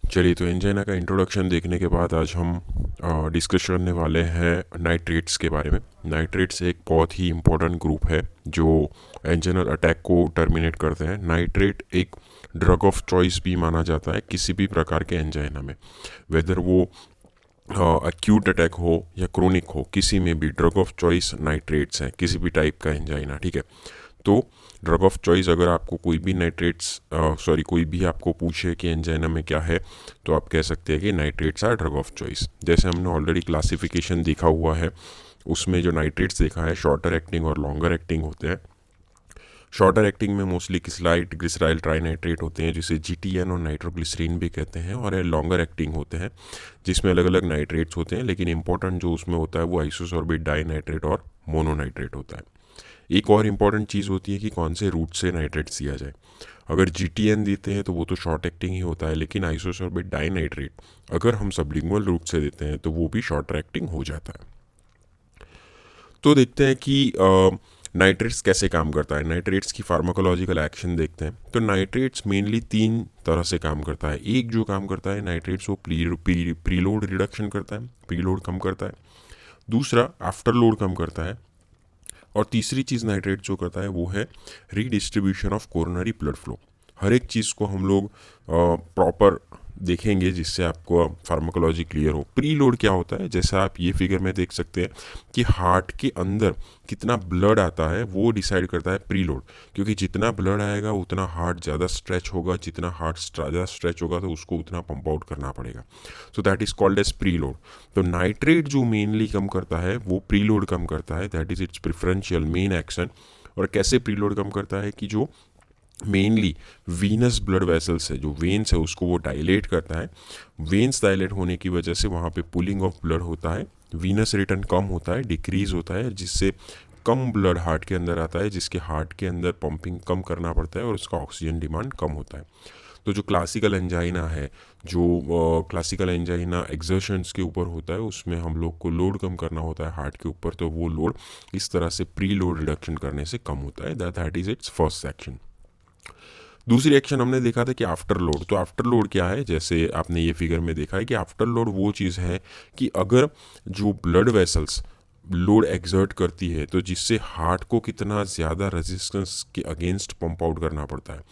चलिए, तो एंजाइना का इंट्रोडक्शन देखने के बाद आज हम डिस्कस करने वाले हैं नाइट्रेट्स के बारे में। नाइट्रेट्स एक बहुत ही इम्पोर्टेंट ग्रुप है जो एंजाइनल अटैक को टर्मिनेट करते हैं। नाइट्रेट एक ड्रग ऑफ चॉइस भी माना जाता है किसी भी प्रकार के एंजाइना में, वेदर वो एक्यूट अटैक हो या क्रोनिक हो, किसी में भी ड्रग ऑफ चॉइस नाइट्रेट्स हैं, किसी भी टाइप का एंजाइना। ठीक है, तो ड्रग ऑफ चॉइस अगर आपको कोई भी कोई भी आपको पूछे कि एंजाइना में क्या है, तो आप कह सकते हैं कि nitrates are drug of choice. जैसे हमने ऑलरेडी क्लासिफिकेशन देखा हुआ है, उसमें जो नाइट्रेट्स देखा है शॉर्टर एक्टिंग और लॉन्गर एक्टिंग होते हैं। शॉर्टर एक्टिंग में मोस्टली किसलाइट ग्लिसराइल ट्राइनाइट्रेट होते हैं, जिसे जीटीएन और नाइट्रोग्लिसरीन भी कहते हैं, और ये लॉन्गर एक्टिंग होते हैं जिसमें अलग अलग नाइट्रेट्स होते हैं, लेकिन इंपॉर्टेंट जो उसमें होता है वो आइसोसॉर्बेट डाइनाइट्रेट और मोनोनाइट्रेट होता है। एक और इम्पॉर्टेंट चीज़ होती है कि कौन से रूट से नाइट्रेट्स दिया जाए। अगर जीटीएन देते हैं तो वो तो शॉर्ट एक्टिंग ही होता है, लेकिन आइसोसॉर्बेट डाइनाइट्रेट अगर हम सबलिंगुअल रूट से देते हैं तो वो भी शॉर्टर एक्टिंग हो जाता है। तो देखते हैं कि नाइट्रेट्स कैसे काम करता है। नाइट्रेट्स की फार्माकोलॉजिकल एक्शन देखते हैं। तो नाइट्रेट्स मेनली तीन तरह से काम करता है। एक जो काम करता है नाइट्रेट्स, वो प्रीलोड रिडक्शन करता है, प्रीलोड कम करता है। दूसरा आफ्टर लोड कम करता है। और तीसरी चीज़ नाइट्रेट जो करता है वो है redistribution of coronary blood flow. हर एक चीज़ को हम लोग प्रॉपर देखेंगे जिससे आपको फार्माकोलॉजी क्लियर हो। प्री लोड क्या होता है, जैसा आप ये फिगर में देख सकते हैं कि हार्ट के अंदर कितना ब्लड आता है वो डिसाइड करता है प्री लोड, क्योंकि जितना ब्लड आएगा उतना हार्ट ज़्यादा स्ट्रेच होगा, जितना हार्ट ज़्यादा स्ट्रेच होगा तो उसको उतना पंप आउट करना पड़ेगा। So that is called as preload. तो नाइट्रेट जो मेनली कम करता है वो प्री लोड कम करता है, that is its preferential main action. और कैसे प्री लोड कम करता है कि जो मेनली वीनस ब्लड वेसल्स है, जो वेन्स है, उसको वो डायलेट करता है। वेन्स डायलेट होने की वजह से वहाँ पे पुलिंग ऑफ ब्लड होता है, वीनस रिटर्न कम होता है, डिक्रीज होता है, जिससे कम ब्लड हार्ट के अंदर आता है, जिसके हार्ट के अंदर पंपिंग कम करना पड़ता है और उसका ऑक्सीजन डिमांड कम होता है। तो जो क्लासिकल एंजाइना है, जो क्लासिकल एंजाइना एक्सर्शंस के ऊपर होता है, उसमें हम लोग को लोड कम करना होता है हार्ट के ऊपर, तो वो लोड इस तरह से प्री लोड रिडक्शन करने से कम होता है। That is it's first section. दूसरी एक्शन हमने देखा था कि आफ्टर लोड। तो आफ्टर लोड क्या है, जैसे आपने ये फिगर में देखा है कि आफ्टर लोड वो चीज़ है कि अगर जो ब्लड वेसल्स लोड एक्सर्ट करती है तो जिससे हार्ट को कितना ज़्यादा रेजिस्टेंस के अगेंस्ट पंप आउट करना पड़ता है।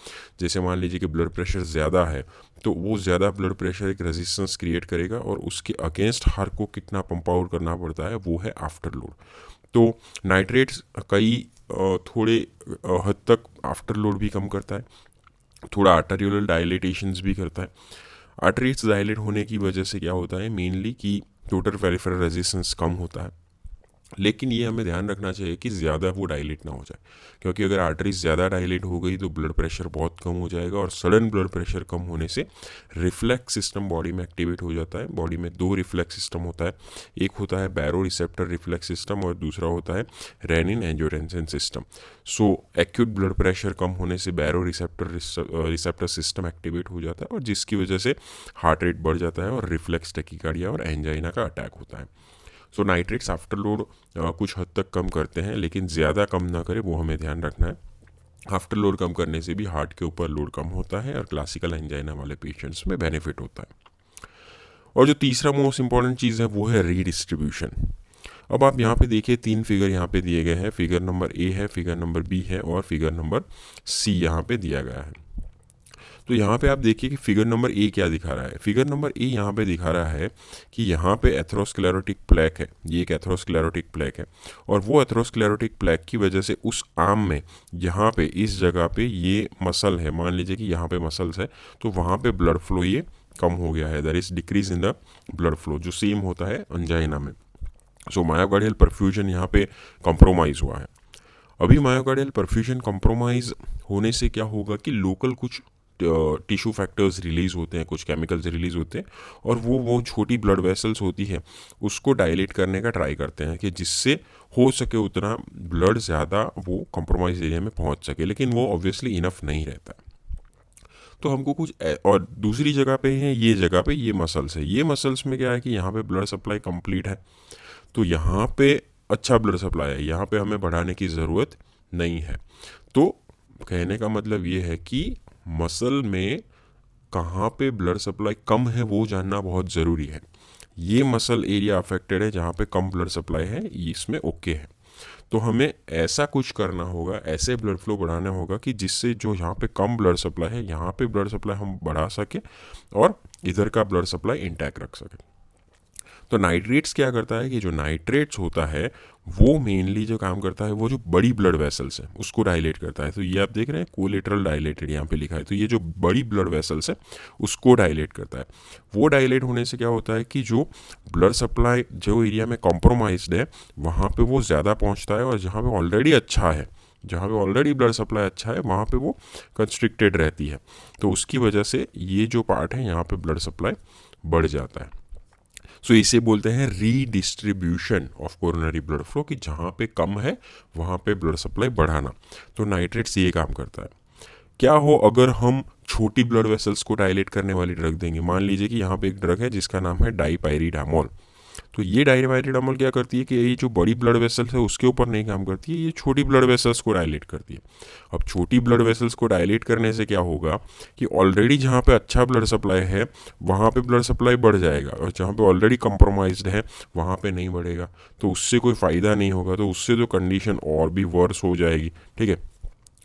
जैसे मान लीजिए कि ब्लड प्रेशर ज़्यादा है तो वो ज़्यादा ब्लड प्रेशर एक रेजिस्टेंस क्रिएट करेगा और उसके अगेंस्ट हार्ट को कितना पंप आउट करना पड़ता है वो है आफ्टर लोड। तो नाइट्रेट्स कई थोड़े हद तक आफ्टर लोड भी कम करता है, थोड़ा आर्टेरियोलर डायलिटेशंस भी करता है। आर्टरीज डायलेट होने की वजह से क्या होता है मेनली कि टोटल पेरिफेरल रेजिस्टेंस कम होता है, लेकिन ये हमें ध्यान रखना चाहिए कि ज़्यादा वो डायलेट ना हो जाए, क्योंकि अगर आर्टरीज ज़्यादा डायलेट हो गई तो ब्लड प्रेशर बहुत कम हो जाएगा, और सडन ब्लड प्रेशर कम होने से रिफ्लेक्स सिस्टम बॉडी में एक्टिवेट हो जाता है। बॉडी में दो रिफ्लेक्स सिस्टम होता है, एक होता है बैरो रिसेप्टर रिफ्लेक्स सिस्टम और दूसरा होता है रेनिन एंजियोटेंसिन सिस्टम। सो एक्यूट ब्लड प्रेशर कम होने से बैरो रिसेप्टर सिस्टम एक्टिवेट हो जाता है, और जिसकी वजह से हार्ट रेट बढ़ जाता है और रिफ्लेक्स टैकिकार्डिया और एंजाइना का अटैक होता है। सो नाइट्रेट्स आफ्टर लोड कुछ हद तक कम करते हैं, लेकिन ज़्यादा कम ना करें वो हमें ध्यान रखना है। आफ्टर लोड कम करने से भी हार्ट के ऊपर लोड कम होता है और क्लासिकल एंजाइना वाले पेशेंट्स में बेनिफिट होता है। और जो तीसरा मोस्ट इंपॉर्टेंट चीज़ है वो है रीडिस्ट्रीब्यूशन। अब आप यहाँ पे देखिए तीन फिगर यहाँ पे दिए गए हैं, फिगर नंबर ए है, फिगर नंबर बी है और फिगर नंबर सी यहाँ पे दिया गया है। तो यहाँ पे आप देखिए कि फिगर नंबर ए क्या दिखा रहा है। फिगर नंबर ए यहाँ पे दिखा रहा है कि यहाँ पे एथेरोस्क्लेरोटिक प्लेक है, ये एक एथेरोस्क्लेरोटिक प्लेक है, और वो एथेरोस्क्लेरोटिक प्लेक की वजह से उस आर्म में यहाँ पे इस जगह पे ये मसल है, मान लीजिए कि यहाँ पे मसल्स है, तो वहाँ पे ब्लड फ्लो ये कम हो गया है, there is decrease in the blood flow, जो सेम होता है अंजाइना में। सो मायोकार्डियल परफ्यूजन यहाँ पे कॉम्प्रोमाइज़ हुआ है। अभी मायोकार्डियल परफ्यूजन कॉम्प्रोमाइज़ होने से क्या होगा कि लोकल कुछ टिश्यू फैक्टर्स रिलीज होते हैं, कुछ केमिकल्स रिलीज होते हैं, और वो छोटी ब्लड वेसल्स होती है उसको डायलेट करने का ट्राई करते हैं कि जिससे हो सके उतना ब्लड ज़्यादा वो कॉम्प्रोमाइज एरिया में पहुंच सके, लेकिन वो ऑब्वियसली इनफ नहीं रहता। तो हमको और दूसरी जगह पे है, ये जगह पे ये मसल्स है, ये मसल्स में क्या है कि यहाँ पे ब्लड सप्लाई कंप्लीट है, तो यहाँ पे अच्छा ब्लड सप्लाई है, यहाँ पे हमें बढ़ाने की ज़रूरत नहीं है। तो कहने का मतलब ये है कि मसल में कहाँ पे ब्लड सप्लाई कम है वो जानना बहुत ज़रूरी है। ये मसल एरिया अफेक्टेड है जहाँ पे कम ब्लड सप्लाई है, इसमें ओके है। तो हमें ऐसा कुछ करना होगा, ऐसे ब्लड फ्लो बढ़ाना होगा कि जिससे जो यहाँ पे कम ब्लड सप्लाई है यहाँ पे ब्लड सप्लाई हम बढ़ा सके और इधर का ब्लड सप्लाई इंटैक्ट रख सके। तो नाइट्रेट्स क्या करता है कि जो नाइट्रेट्स होता है वो मेनली जो काम करता है वो जो बड़ी ब्लड वेसल्स है उसको डायलेट करता है। तो ये आप देख रहे हैं कोलेटरल डायलेटेड यहाँ पे लिखा है, तो ये जो बड़ी ब्लड वेसल्स है उसको डायलेट करता है। वो डायलेट होने से क्या होता है कि जो ब्लड सप्लाई जो एरिया में कॉम्प्रोमाइज्ड है वहाँ पे वो ज़्यादा पहुँचता है, और जहाँ पे ऑलरेडी अच्छा है, जहाँ पे ऑलरेडी ब्लड सप्लाई अच्छा है वहाँ पे वो कंस्ट्रिक्टेड रहती है। तो उसकी वजह से ये जो पार्ट है यहाँ पे ब्लड सप्लाई बढ़ जाता है। सो इसे बोलते हैं redistribution of coronary blood flow, कि जहाँ पे कम है वहाँ पे ब्लड सप्लाई बढ़ाना। तो नाइट्रेट्स ये काम करता है। क्या हो अगर हम छोटी ब्लड वेसल्स को डायलेट करने वाली ड्रग देंगे? मान लीजिए कि यहाँ पे एक ड्रग है जिसका नाम है डाइपाइरिडामोल। तो ये डाइपाइरिडामोल क्या करती है कि ये जो बड़ी ब्लड वेसल्स है उसके ऊपर नहीं काम करती है, ये छोटी ब्लड वेसल्स को डायलेट करती है। अब छोटी ब्लड वेसल्स को डायलेट करने से क्या होगा कि ऑलरेडी जहाँ पे अच्छा ब्लड सप्लाई है वहाँ पे ब्लड सप्लाई बढ़ जाएगा, और जहाँ पे ऑलरेडी कंप्रोमाइज्ड है वहाँ पे नहीं बढ़ेगा। तो उससे कोई फ़ायदा नहीं होगा, तो उससे तो कंडीशन और भी वर्स हो जाएगी। ठीक है,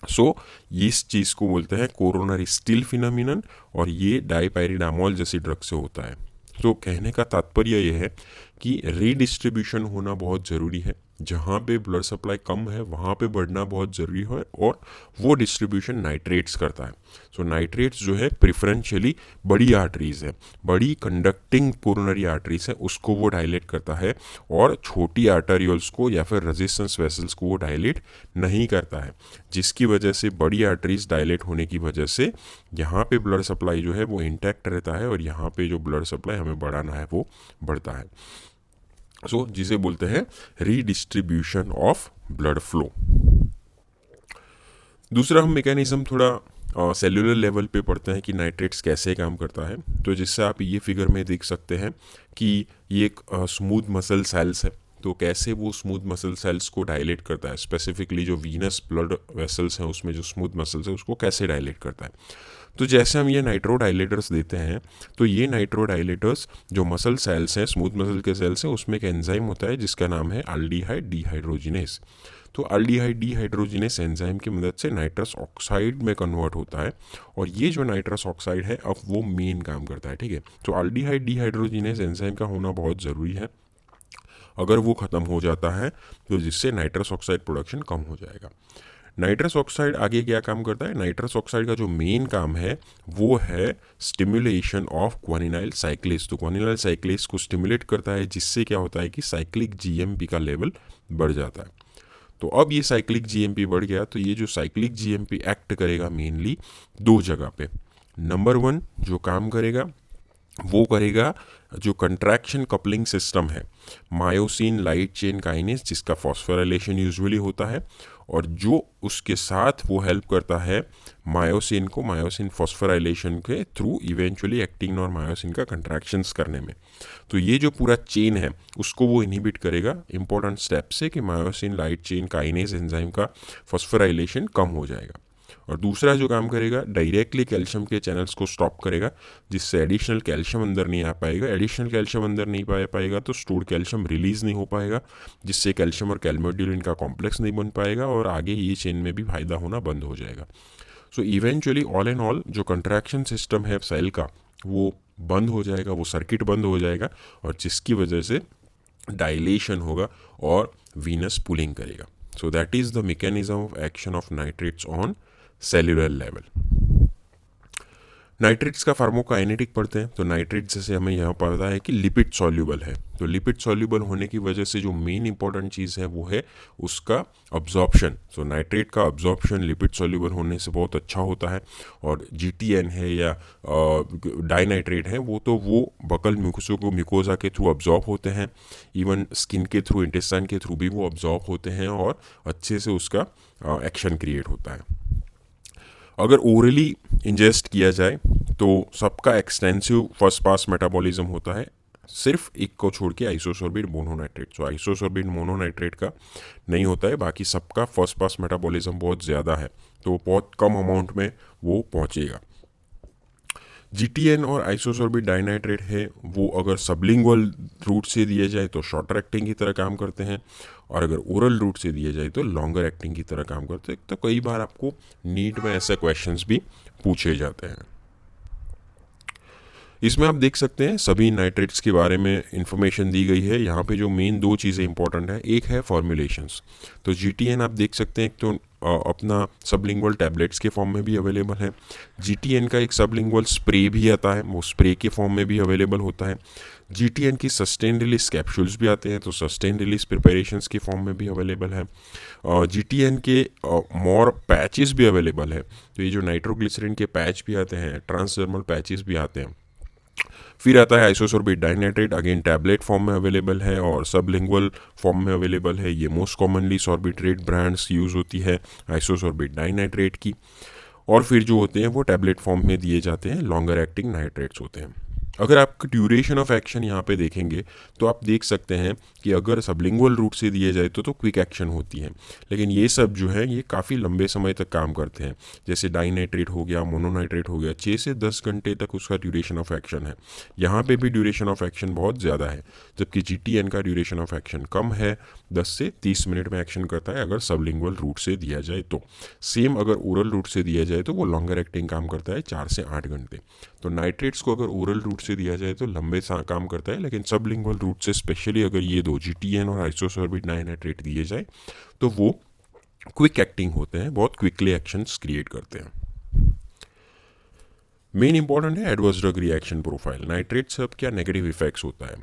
सो इस चीज़ को बोलते हैं कोरोनरी स्टिल फिनोमिनन, और ये डाइपाइरिडामोल जैसी ड्रग से होता है। तो कहने का तात्पर्य यह है कि रीडिस्ट्रीब्यूशन होना बहुत ज़रूरी है। जहाँ पे ब्लड सप्लाई कम है वहाँ पे बढ़ना बहुत ज़रूरी है, और वो डिस्ट्रीब्यूशन नाइट्रेट्स करता है। सो नाइट्रेट्स जो है प्रिफरेंशियली बड़ी आर्टरीज़ है, बड़ी कंडक्टिंग कोरोनरी आर्टरीज है, उसको वो डायलेट करता है, और छोटी आर्टरियोल्स को या फिर रेजिस्टेंस वेसल्स को वो डायलेट नहीं करता है। जिसकी वजह से बड़ी आर्टरीज डायलेट होने की वजह से यहाँ पे ब्लड सप्लाई जो है वो इंटैक्ट रहता है, और यहाँ पे जो ब्लड सप्लाई हमें बढ़ाना है वो बढ़ता है। सो जिसे बोलते हैं रीडिस्ट्रीब्यूशन ऑफ ब्लड फ्लो। दूसरा हम मैकेनिज्म थोड़ा सेल्यूलर लेवल पे पढ़ते हैं कि नाइट्रेट्स कैसे काम करता है। तो जिससे आप ये फिगर में देख सकते हैं कि ये एक स्मूथ मसल सेल्स है, तो कैसे वो स्मूथ मसल सेल्स को डायलेट करता है, स्पेसिफिकली जो वीनस ब्लड वेसल्स हैं उसमें जो स्मूथ मसल्स है उसको कैसे डायलेट करता है। तो जैसे हम ये नाइट्रो डायलेटर्स देते हैं, तो ये नाइट्रो डायलेटर्स जो मसल सेल्स हैं, स्मूथ मसल के सेल्स हैं, उसमें एक एंजाइम होता है जिसका नाम है अल्डिहाइड डिहाइड्रोजिनेस। तो अल्डिहाइड डिहाइड्रोजिनेस एंजाइम की मदद से नाइट्रस ऑक्साइड में कन्वर्ट होता है, और ये जो नाइट्रस ऑक्साइड है अब वो मेन काम करता है। ठीक है, तो अल्डिहाइड डिहाइड्रोजिनेस एंजाइम का होना बहुत ज़रूरी है। अगर वो ख़त्म हो जाता है तो जिससे नाइट्रस ऑक्साइड प्रोडक्शन कम हो जाएगा। नाइट्रस ऑक्साइड आगे क्या काम करता है? नाइट्रस ऑक्साइड का जो मेन काम है वो है स्टिमुलेशन ऑफ ग्वानिनाइल साइक्लेज। तो ग्वानिनाइल साइक्लेज को स्टिमुलेट करता है, जिससे क्या होता है कि साइक्लिक जीएमपी का लेवल बढ़ जाता है। तो अब ये साइक्लिक जीएमपी बढ़ गया, तो ये जो साइक्लिक जीएमपी एक्ट करेगा मेनली दो जगह पे। नंबर 1 जो काम करेगा वो करेगा जो कंट्रैक्शन कपलिंग सिस्टम है, मायोसिन लाइट चेन काइनेस, जिसका फॉस्फोराइलेशन यूजुअली होता है, और जो उसके साथ वो हेल्प करता है मायोसिन को मायोसिन फॉस्फोराइलेशन के थ्रू इवेंचुअली एक्टिंग और मायोसिन का कंट्रैक्शंस करने में। तो ये जो पूरा चेन है उसको वो इनहिबिट करेगा इंपॉर्टेंट स्टेप से, कि myosin light chain kinase enzyme का फॉस्फोराइलेशन कम हो जाएगा। और दूसरा जो काम करेगा डायरेक्टली कैल्शियम के चैनल्स को स्टॉप करेगा, जिससे एडिशनल कैल्शियम अंदर नहीं आ पाएगा। एडिशनल कैल्शियम अंदर नहीं पाएगा तो स्टोर्ड कैल्शियम रिलीज नहीं हो पाएगा, जिससे कैल्शियम और कैल्मोड्यूलिन का कॉम्प्लेक्स नहीं बन पाएगा, और आगे ये चेन में भी फायदा होना बंद हो जाएगा। So eventually all and all जो कंट्रैक्शन सिस्टम है सेल का वो बंद हो जाएगा, वो सर्किट बंद हो जाएगा, और जिसकी वजह से डायलेशन होगा और वीनस पुलिंग करेगा। So that is the mechanism of action of nitrates on cellular level. Nitrates का फार्माकोकाइनेटिक पढ़ते हैं। तो नाइट्रेट जैसे हमें यहाँ पता है कि लिपिड सॉल्यूबल है, तो लिपिड सॉल्यूबल होने की वजह से जो मेन इंपॉर्टेंट चीज़ है वो है उसका अब्जॉर्प्शन। सो नाइट्रेट का अब्जॉर्प्शन लिपिड सॉल्यूबल होने से बहुत अच्छा होता है, और GTN है या डाइनाइट्रेट है वो बकल म्यूकोजा के थ्रू अब्जॉर्ब होते हैं, इवन स्किन के थ्रू, इंटेस्टाइन के थ्रू भी वो अब्जॉर्ब होते हैं, और अच्छे से उसका एक्शन क्रिएट होता है। अगर ओरली इंजेस्ट किया जाए तो सबका एक्सटेंसिव फर्स्ट पास मेटाबॉलिज्म होता है, सिर्फ एक को छोड़ के आइसोसोर्बिड मोनोनाइट्रेट। सो आइसोसोर्बिड मोनोनाइट्रेट का नहीं होता है, बाकी सबका फर्स्ट पास मेटाबॉलिज्म बहुत ज़्यादा है, तो बहुत कम अमाउंट में वो पहुँचेगा। जीटीएन और आइसोसोर्बिट डाइनाइट्रेट है वो अगर सबलिंगुअल रूट से दिए जाए तो शॉर्टर एक्टिंग की तरह काम करते हैं, और अगर ओरल रूट से दिए जाए तो लॉन्गर एक्टिंग की तरह काम करते हैं। तो कई बार आपको नीट में ऐसे क्वेश्चंस भी पूछे जाते हैं। इसमें आप देख सकते हैं सभी नाइट्रेट्स के बारे में इंफॉर्मेशन दी गई है। यहाँ पे जो मेन दो चीज़ें इंपॉर्टेंट है, एक है फॉर्मुलेशंस। तो जीटीएन आप देख सकते हैं, एक तो अपना सबलिंगुअल टैबलेट्स के फॉर्म में भी अवेलेबल है। जीटीएन का एक सबलिंगुअल स्प्रे भी आता है, वो स्प्रे के फॉर्म में भी अवेलेबल होता है। जीटीएन की सस्टेन रिलीज कैप्सूल्स भी आते हैं, तो सस्टेन रिलीज प्रिपरेशंस के फॉर्म में भी अवेलेबल है। जीटीएन के मोर पैचेस भी अवेलेबल है। तो ये जो नाइट्रोग्लिसरीन के पैच भी आते हैं, ट्रांसडर्मल पैचेस भी आते हैं। फिर आता है आइसोसोर्बिट डाइनाइट्रेट, अगेन टैबलेट फॉर्म में अवेलेबल है और सबलिंगुअल फॉर्म में अवेलेबल है। ये most commonly Sorbitrate brands use होती है आइसोसोर्बिट डाइनाइट्रेट की। और फिर जो होते हैं वो टैबलेट फॉर्म में दिए जाते हैं, लॉन्गर एक्टिंग नाइट्रेट्स होते हैं। अगर आप ड्यूरेशन ऑफ एक्शन यहाँ पे देखेंगे तो आप देख सकते हैं कि अगर सबलिंगुअल रूट से दिए जाए तो क्विक एक्शन होती है, लेकिन ये सब जो है ये काफ़ी लंबे समय तक काम करते हैं। जैसे डाइनाइट्रेट हो गया, मोनोनाइट्रेट हो गया, 6 से 10 घंटे तक उसका ड्यूरेशन ऑफ एक्शन है। यहाँ पे भी ड्यूरेशन ऑफ एक्शन बहुत ज़्यादा है, जबकि जीटीएन का ड्यूरेशन ऑफ एक्शन कम है, 10 से 30 मिनट में एक्शन करता है अगर सबलिंगुअल रूट से दिया जाए तो। सेम अगर ओरल रूट से दिया जाए तो वो लॉन्गर एक्टिंग काम करता है, 4 से 8 घंटे। तो नाइट्रेट्स को अगर ओरल रूट से दिया जाए तो लंबे काम करता है, लेकिन सबलिंगुअल रूट से स्पेशली अगर ये दो जीटीएन और आइसोसोर्बिट डाइनाइट्रेट दिए जाए तो वो क्विक एक्टिंग होते हैं, बहुत क्विकली एक्शंस क्रिएट करते हैं। मेन इंपॉर्टेंट है adverse drug reaction profile. Nitrate से अब क्या नेगेटिव इफेक्ट्स होता है,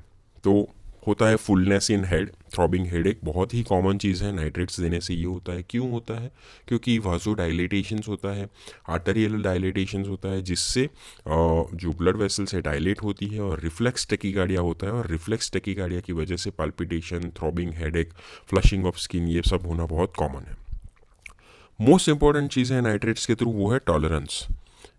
तो होता है fullness in head, throbbing head एक बहुत ही कॉमन चीज़ है नाइट्रेट्स देने से ये होता है। क्यों होता है? क्योंकि वाजो डायलेटेशंस होता है, आर्टेरियल डायलेटेशंस होता है, जिससे जो ब्लड वेसल्स है डायलेट होती है और रिफ्लेक्स टेकिकार्डिया होता है, और रिफ्लेक्स टेकिकार्डिया की वजह से palpitation, throbbing headache, flushing of skin, ये सब होना बहुत कॉमन है। मोस्ट इंपॉर्टेंट चीज़ है नाइट्रेट्स के थ्रू वो है टॉलरेंस,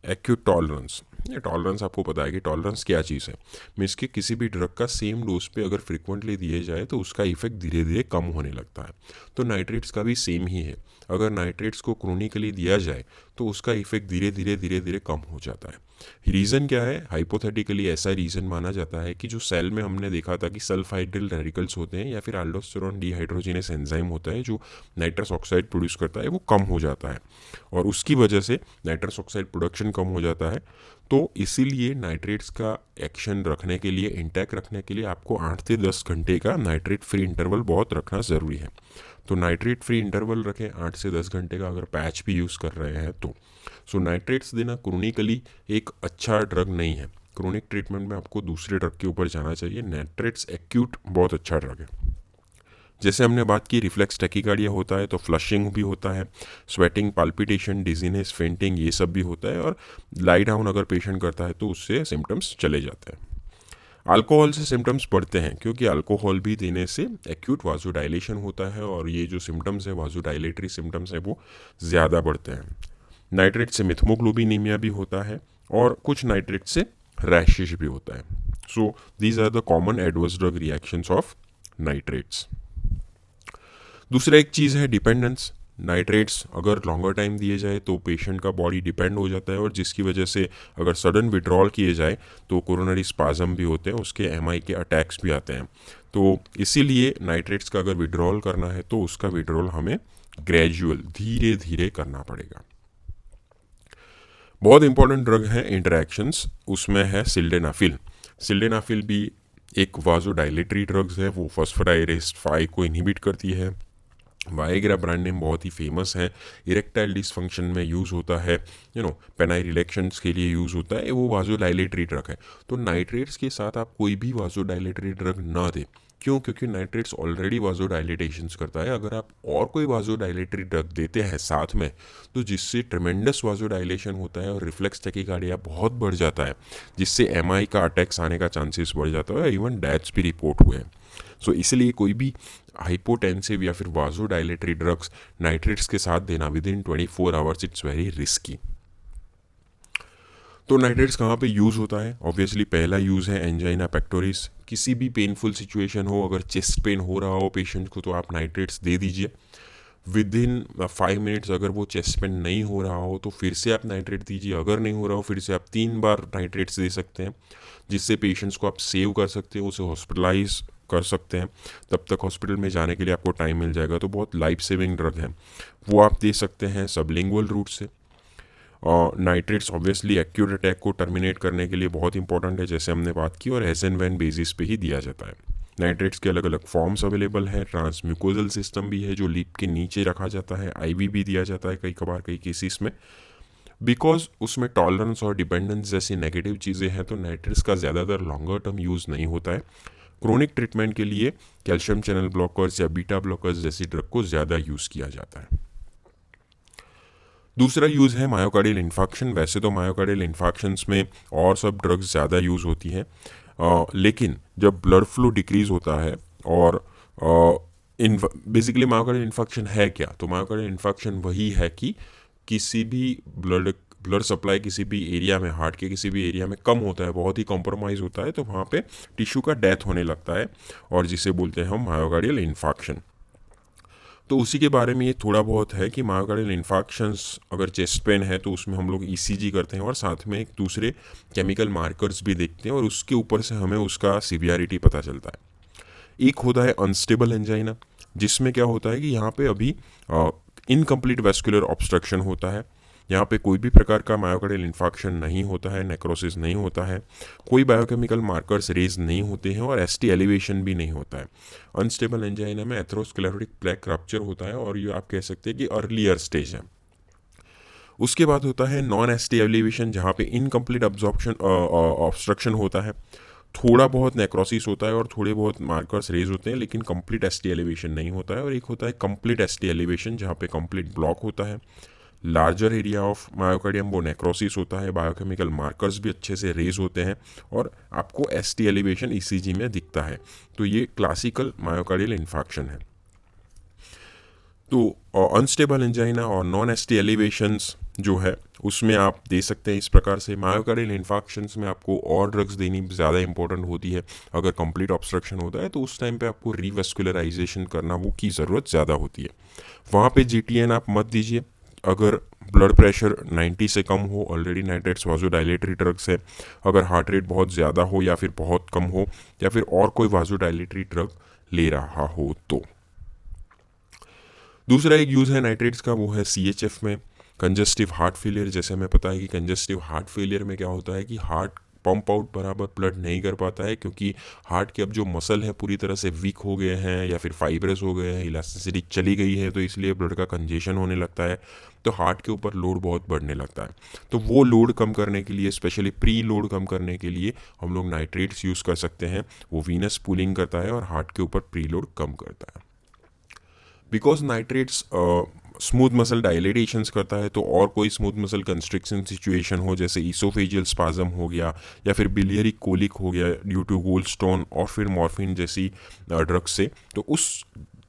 एक्यूट टॉलरेंस। ये टॉलरेंस आपको पता है कि टॉलरेंस क्या चीज़ है। मीन्स कि किसी भी ड्रग का सेम डोज पे अगर फ्रिक्वेंटली दिए जाए तो उसका इफेक्ट धीरे धीरे कम होने लगता है। तो नाइट्रेट्स का भी सेम ही है, अगर नाइट्रेट्स को क्रोनिकली दिया जाए तो उसका इफेक्ट धीरे धीरे कम हो जाता है। रीज़न क्या है? हाइपोथेटिकली ऐसा रीज़न माना जाता है कि जो सेल में हमने देखा था कि सल्फाइड्रिल रेडिकल्स होते हैं या फिर अल्डोस्टेरोन डिहाइड्रोजिनेस एंजाइम होता है जो नाइट्रस ऑक्साइड प्रोड्यूस करता है, वो कम हो जाता है और उसकी वजह से नाइट्रस ऑक्साइड प्रोडक्शन कम हो जाता है। तो इसीलिए नाइट्रेट्स का एक्शन रखने के लिए, इंटैक्ट रखने के लिए आपको 8 से 10 घंटे का नाइट्रेट फ्री इंटरवल बहुत रखना ज़रूरी है। तो नाइट्रेट फ्री इंटरवल रखें 8 से 10 घंटे का, अगर पैच भी यूज़ कर रहे हैं तो। सो नाइट्रेट्स देना क्रोनिकली एक अच्छा ड्रग नहीं है। क्रोनिक ट्रीटमेंट में आपको दूसरे ड्रग के ऊपर जाना चाहिए। नाइट्रेट्स एक्यूट बहुत अच्छा ड्रग है। जैसे हमने बात की रिफ्लेक्स टैकिकार्डिया होता है तो फ्लशिंग भी होता है, स्वेटिंग, पाल्पिटेशन, डिजीनेस, फेंटिंग, ये सब भी होता है, और लाई डाउन अगर पेशेंट करता है तो उससे सिम्टम्स चले जाते हैं। अल्कोहल से सिम्टम्स बढ़ते हैं क्योंकि अल्कोहल भी देने से एक्यूट वाजोडाइलेशन होता है और ये जो सिम्टम्स है वाजोडाइलेटरी सिम्टम्स है वो ज़्यादा बढ़ते हैं। नाइट्रेट से मिथमोग्लोबिनीमिया भी होता है और कुछ नाइट्रेट से रैशेज भी होता है। So these are the common adverse drug reactions of nitrates. दूसरा एक चीज़ है डिपेंडेंस। नाइट्रेट्स अगर लॉन्गर टाइम दिए जाए तो पेशेंट का बॉडी डिपेंड हो जाता है और जिसकी वजह से अगर सडन विड्रॉल किए जाए तो कोरोनरी स्पाज्म भी होते हैं, उसके एमआई के अटैक्स भी आते हैं। तो इसीलिए नाइट्रेट्स का अगर विड्रॉल करना है तो उसका विड्रॉल हमें ग्रेजुअल, धीरे धीरे करना पड़ेगा। बहुत इंपॉर्टेंट ड्रग है इंटरैक्शंस, उसमें है सिल्डेनाफिल। सिल्डेनाफिल भी एक वाजोडाइलेटरी ड्रग्स है, वो फॉस्फोडाइरेस्ट 5 को इनहिबिट करती है। वाइग्रा ब्रांड नेम बहुत ही फेमस है, इरेक्टाइल डिसफंक्शन में यूज़ होता है, पेनाइल इलेक्शंस के लिए यूज़ होता है, वो वाजोडाइलेटरी ड्रग है। तो नाइट्रेट्स के साथ आप कोई भी वाजोडाइलेटरी ड्रग ना दें। क्यों? क्योंकि नाइट्रेट्स ऑलरेडी वाजोडाइलेटेशंस करता है। अगर आप और कोई वाजोडाइलेटरी ड्रग देते हैं साथ में तो जिससे ट्रेमेंडस वाजोडाइलेशन होता है और रिफ्लेक्स टैकिकार्डिया बहुत बढ़ जाता है, जिससे एमआई का अटैक्स आने का चांसेस बढ़ जाता है, इवन डेथ्स भी रिपोर्ट हुए हैं। सो इसलिए कोई भी हाइपोटेंसिव या फिर वाजोडाइलेटरी ड्रग्स नाइट्रेट्स के साथ देना with in 24 hours it's very risky. तो नाइट्रेट्स कहाँ पे यूज़ होता है? ऑब्वियसली पहला यूज़ है एंजाइना पेक्टोरिस। किसी भी पेनफुल सिचुएशन हो, अगर चेस्ट पेन हो रहा हो पेशेंट को तो आप नाइट्रेट्स दे दीजिए। विद इन 5 मिनट्स अगर वो चेस्ट पेन नहीं हो रहा हो तो फिर से आप नाइट्रेट दीजिए, अगर नहीं हो रहा हो फिर से आप 3 बार नाइट्रेट्स दे सकते हैं, जिससे पेशेंट्स को आप सेव कर सकते हैं, उसे हॉस्पिटलाइज कर सकते हैं। तब तक हॉस्पिटल में जाने के लिए आपको टाइम मिल जाएगा। तो बहुत लाइफ सेविंग ड्रग है, वो आप दे सकते हैं सबलिंगुअल रूट से। और नाइट्रेट्स ऑब्वियसली एक्यूट अटैक को टर्मिनेट करने के लिए बहुत इंपॉर्टेंट है, जैसे हमने बात की, और एज एंड व्हेन बेसिस पे ही दिया जाता है। नाइट्रेट्स के अलग अलग फॉर्म्स अवेलेबल हैं। ट्रांसम्यूकोजल सिस्टम भी है जो लीप के नीचे रखा जाता है, आईवी भी दिया जाता है कई कभार कई केसेस में। बिकॉज उसमें टॉलरेंस और डिपेंडेंस जैसी नेगेटिव चीज़ें हैं तो नाइट्रेट्स का ज़्यादातर लॉन्गर टर्म यूज़ नहीं होता है। क्रोनिक ट्रीटमेंट के लिए कैल्शियम चैनल ब्लॉकर्स या बीटा ब्लॉकर्स जैसी ड्रग को ज़्यादा यूज़ किया जाता है। दूसरा यूज़ है मायोकार्डियल इन्फाक्शन। वैसे तो मायोकार्डियल इन्फाक्शंस में और सब ड्रग्स ज़्यादा यूज़ होती हैं, लेकिन जब ब्लड फ्लो डिक्रीज़ होता है और इन बेसिकली मायोकार्डियल इन्फाक्शन है क्या, तो मायोकार्डियल इन्फाक्शन वही है कि किसी भी ब्लड सप्लाई किसी भी एरिया में, हार्ट के किसी भी एरिया में कम होता है, बहुत ही कॉम्प्रोमाइज़ होता है, तो वहाँ पे टिश्यू का डेथ होने लगता है, और जिसे बोलते हैं हम मायोकार्डियल इन्फाक्शन। तो उसी के बारे में ये थोड़ा बहुत है कि मायोकार्डियल इन्फाक्शंस अगर चेस्ट पेन है तो उसमें हम लोग ईसीजी करते हैं और साथ में एक दूसरे केमिकल मार्कर्स भी देखते हैं, और उसके ऊपर से हमें उसका सिवियरिटी पता चलता है। एक होता है अनस्टेबल एंजाइना, जिसमें क्या होता है कि यहाँ पे अभी इनकम्प्लीट वेस्कुलर ऑब्स्ट्रक्शन होता है। यहाँ पे कोई भी प्रकार का मायोकार्डियल इन्फाक्शन नहीं होता है, नेक्रोसिस नहीं होता है, कोई बायोकेमिकल मार्कर्स रेज नहीं होते हैं, और एसटी एलिवेशन भी नहीं होता है। अनस्टेबल एंजाइना में एथेरोस्क्लेरोटिक प्लेक रप्चर होता है, और ये आप कह सकते हैं कि अर्लियर स्टेज है। उसके बाद होता है नॉन एसटी एलिवेशन, जहाँ पे इनकम्प्लीट अब्जॉर्प्शन ऑब्स्ट्रक्शन होता है, थोड़ा बहुत नेक्रोसिस होता है और थोड़े बहुत मार्कर्स रेज होते हैं, लेकिन कंप्लीट एसटी एलिवेशन नहीं होता है। और एक होता है कंप्लीट एसटी एलिवेशन, जहाँ पे कंप्लीट ब्लॉक होता है, लार्जर एरिया ऑफ मायोकार्डियम वो नेक्रोसिस होता है, बायोकेमिकल मार्कर्स भी अच्छे से रेज होते हैं, और आपको एसटी एलिवेशन ईसीजी में दिखता है। तो ये क्लासिकल मायोकार्डियल इन्फाक्शन है। तो अनस्टेबल एंजाइना और नॉन एसटी एलिवेशंस जो है उसमें आप दे सकते हैं इस प्रकार से। मायोकार्डियल इन्फाक्शंस में आपको और ड्रग्स देनी ज़्यादा इंपॉर्टेंट होती है। अगर कंप्लीट ऑब्स्ट्रक्शन होता है तो उस टाइम पे आपको रिवेस्कुलराइजेशन करना वो की ज़रूरत ज़्यादा होती है। वहाँ पे जीटीएन आप मत दीजिए। अगर ब्लड प्रेशर 90 से कम हो, ऑलरेडी नाइट्रेट्स वाजोडाइलेटरी ड्रग्स है। अगर हार्ट रेट बहुत ज़्यादा हो या फिर बहुत कम हो, या फिर और कोई वाजोडाइलेटरी ड्रग ले रहा हो तो। दूसरा एक यूज़ है नाइट्रेट्स का, वो है सीएचएफ में कंजस्टिव हार्ट फेलियर। जैसे हमें पता है कि कंजस्टिव हार्ट फेलियर में क्या होता है कि हार्ट पंप आउट बराबर ब्लड नहीं कर पाता है, क्योंकि हार्ट के अब जो मसल है पूरी तरह से वीक हो गए हैं या फिर फाइब्रस हो गए हैं, इलास्टिसिटी चली गई है, तो इसलिए ब्लड का कंजेशन होने लगता है, तो हार्ट के ऊपर लोड बहुत बढ़ने लगता है। तो वो लोड कम करने के लिए, स्पेशली प्री लोड कम करने के लिए हम लोग नाइट्रेट्स यूज़ कर सकते हैं। वो वीनस पूलिंग करता है और हार्ट के ऊपर प्री लोड कम करता है। बिकॉज नाइट्रेट्स स्मूथ मसल डायलेटेशंस करता है, तो और कोई स्मूथ मसल कंस्ट्रिक्शन सिचुएशन हो, जैसे ईसोफेजियल स्पाज्म हो गया या फिर बिलियरी कोलिक हो गया ड्यू टू गोल्ड स्टोन और फिर मॉर्फिन जैसी ड्रग्स से, तो उस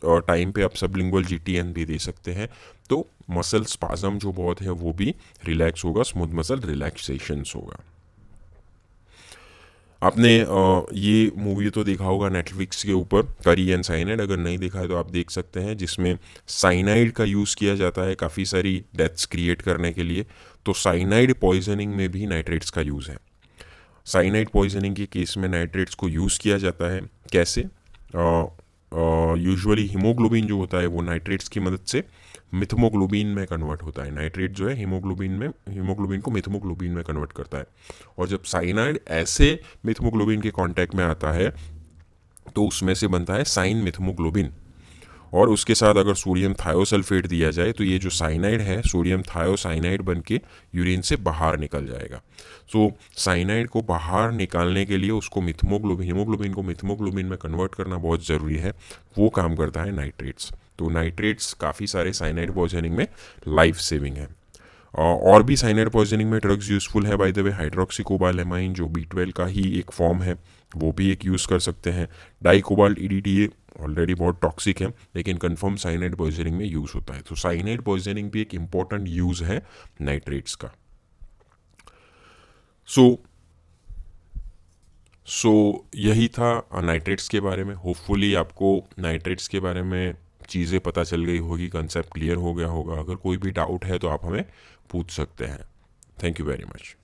टाइम पे आप सबलिंगुअल जीटीएन भी दे सकते हैं। तो मसल स्पाज्म जो बहुत है वो भी रिलैक्स होगा, स्मूथ मसल रिलैक्सेशंस होगा। आपने ये मूवी तो देखा होगा नेटफ्लिक्स के ऊपर, करी एंड साइनाइड। अगर नहीं देखा है तो आप देख सकते हैं, जिसमें साइनाइड का यूज़ किया जाता है काफ़ी सारी डेथ्स क्रिएट करने के लिए। तो साइनाइड पॉइजनिंग में भी नाइट्रेट्स का यूज़ है। साइनाइड पॉइजनिंग के केस में नाइट्रेट्स को यूज़ किया जाता है। कैसे? यूजुअली हीमोग्लोबिन जो होता है वो नाइट्रेट्स की मदद से मिथमोग्लोबिन में कन्वर्ट होता है। नाइट्रेट जो है हीमोग्लोबिन को मिथमोग्लोबिन में कन्वर्ट करता है, और जब साइनाइड ऐसे मिथमोग्लोबिन के कांटेक्ट में आता है तो उसमें से बनता है साइन मिथमोग्लोबिन, और उसके साथ अगर सोडियम थायोसल्फेट दिया जाए तो ये जो साइनाइड है सोडियम थायोसाइनाइड बन के यूरिन से बाहर निकल जाएगा। सो साइनाइड को बाहर निकालने के लिए उसको हीमोग्लोबिन को मिथमोग्लोबिन में कन्वर्ट करना बहुत ज़रूरी है। वो काम करता है नाइट्रेट्स। तो नाइट्रेट्स काफ़ी सारे साइनाइड पॉइजनिंग में लाइफ सेविंग है। और भी साइनाइड पॉइजनिंग में ड्रग्स यूज़फुल है बाय द वे। हाइड्रोक्सीकोबालेमाइन जो B12 का ही एक फॉर्म है, वो भी एक यूज़ कर सकते हैं। डाइकोबाल्ट EDTA ऑलरेडी बहुत टॉक्सिक है, लेकिन कन्फर्म साइनाइड पॉइजनिंग में यूज़ होता है। तो साइनाइड पॉइजनिंग भी एक इम्पॉर्टेंट यूज़ है नाइट्रेट्स का। सो यही था नाइट्रेट्स के बारे में। होपफुली आपको नाइट्रेट्स के बारे में चीज़ें पता चल गई होगी, कंसेप्ट क्लियर हो गया होगा। अगर कोई भी डाउट है तो आप हमें पूछ सकते हैं। Thank you very much.